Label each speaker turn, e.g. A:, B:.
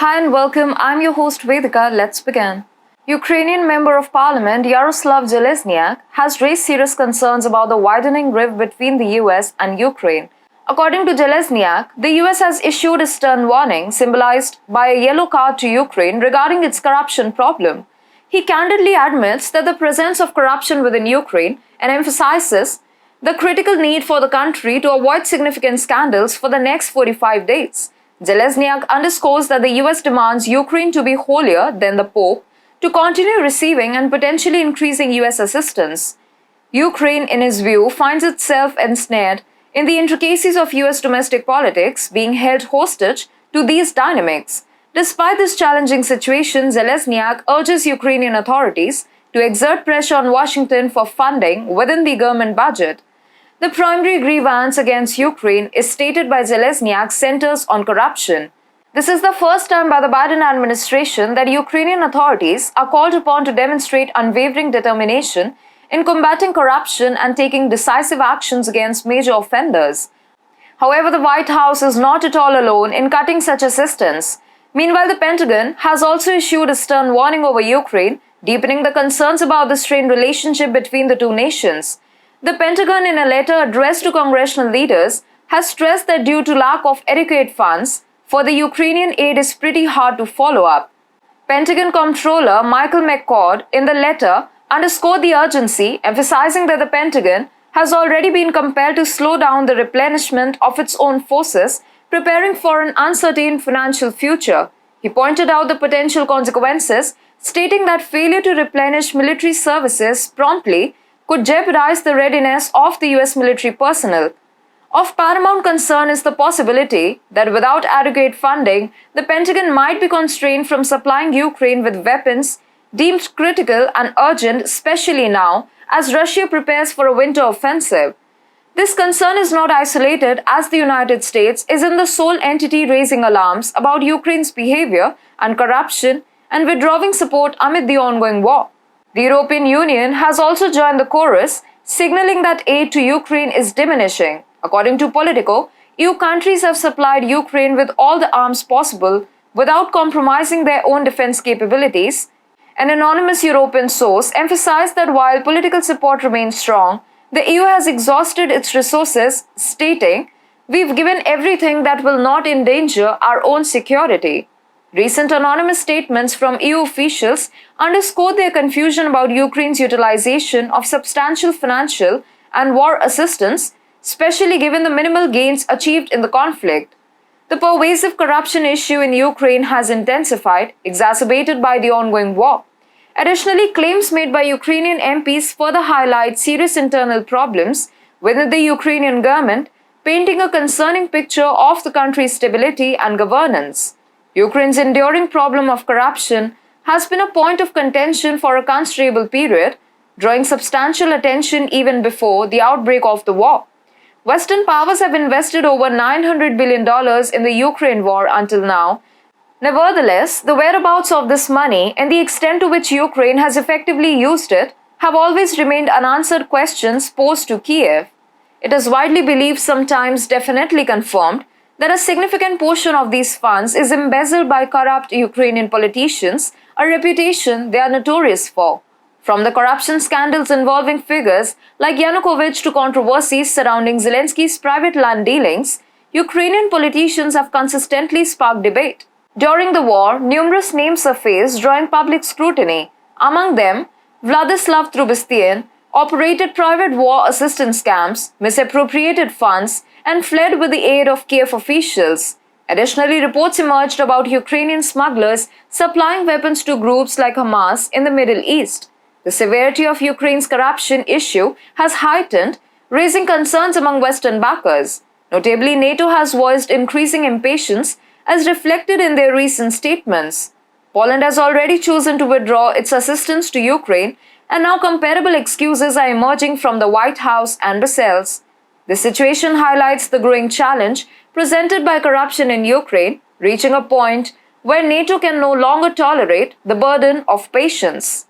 A: Hi and welcome. I'm your host Vedika. Let's begin. Ukrainian Member of Parliament Yaroslav Zheleznyak has raised serious concerns about the widening rift between the US and Ukraine. According to Zheleznyak, the US has issued a stern warning symbolized by a yellow card to Ukraine regarding its corruption problem. He candidly admits that the presence of corruption within Ukraine and emphasizes the critical need for the country to avoid significant scandals for the next 45 days. Zheleznyak underscores that the US demands Ukraine to be holier than the Pope to continue receiving and potentially increasing US assistance. Ukraine, in his view, finds itself ensnared in the intricacies of US domestic politics, being held hostage to these dynamics. Despite this challenging situation, Zheleznyak urges Ukrainian authorities to exert pressure on Washington for funding within the government budget. The primary grievance against Ukraine is stated by Zheleznyak centers on corruption. This is the first time by the Biden administration that Ukrainian authorities are called upon to demonstrate unwavering determination in combating corruption and taking decisive actions against major offenders. However, the White House is not at all alone in cutting such assistance. Meanwhile, the Pentagon has also issued a stern warning over Ukraine, deepening the concerns about the strained relationship between the two nations. The Pentagon, in a letter addressed to congressional leaders, has stressed that due to lack of adequate funds for the Ukrainian aid is pretty hard to follow up. Pentagon Comptroller Michael McCord, in the letter, underscored the urgency, emphasizing that the Pentagon has already been compelled to slow down the replenishment of its own forces, preparing for an uncertain financial future. He pointed out the potential consequences, stating that failure to replenish military services promptly could jeopardize the readiness of the US military personnel. Of paramount concern is the possibility that without adequate funding, the Pentagon might be constrained from supplying Ukraine with weapons deemed critical and urgent, especially now, as Russia prepares for a winter offensive. This concern is not isolated, as the United States isn't the sole entity raising alarms about Ukraine's behavior and corruption and withdrawing support amid the ongoing war. The European Union has also joined the chorus, signaling that aid to Ukraine is diminishing. According to Politico, EU countries have supplied Ukraine with all the arms possible without compromising their own defense capabilities. An anonymous European source emphasized that while political support remains strong, the EU has exhausted its resources, stating, "We've given everything that will not endanger our own security." Recent anonymous statements from EU officials underscored their confusion about Ukraine's utilization of substantial financial and war assistance, especially given the minimal gains achieved in the conflict. The pervasive corruption issue in Ukraine has intensified, exacerbated by the ongoing war. Additionally, claims made by Ukrainian MPs further highlight serious internal problems within the Ukrainian government, painting a concerning picture of the country's stability and governance. Ukraine's enduring problem of corruption has been a point of contention for a considerable period, drawing substantial attention even before the outbreak of the war. Western powers have invested over $900 billion in the Ukraine war until now. Nevertheless, the whereabouts of this money and the extent to which Ukraine has effectively used it have always remained unanswered questions posed to Kiev. It is widely believed, sometimes definitely confirmed, that a significant portion of these funds is embezzled by corrupt Ukrainian politicians, a reputation they are notorious for. From the corruption scandals involving figures like Yanukovych to controversies surrounding Zelensky's private land dealings, Ukrainian politicians have consistently sparked debate. During the war, numerous names surfaced, drawing public scrutiny. Among them, Vladislav Trubistyan operated private war assistance camps, misappropriated funds, and fled with the aid of Kiev officials. Additionally, reports emerged about Ukrainian smugglers supplying weapons to groups like Hamas in the Middle East. The severity of Ukraine's corruption issue has heightened, raising concerns among Western backers. Notably, NATO has voiced increasing impatience as reflected in their recent statements. Poland has already chosen to withdraw its assistance to Ukraine, and now comparable excuses are emerging from the White House and Brussels. This situation highlights the growing challenge presented by corruption in Ukraine, reaching a point where NATO can no longer tolerate the burden of patience.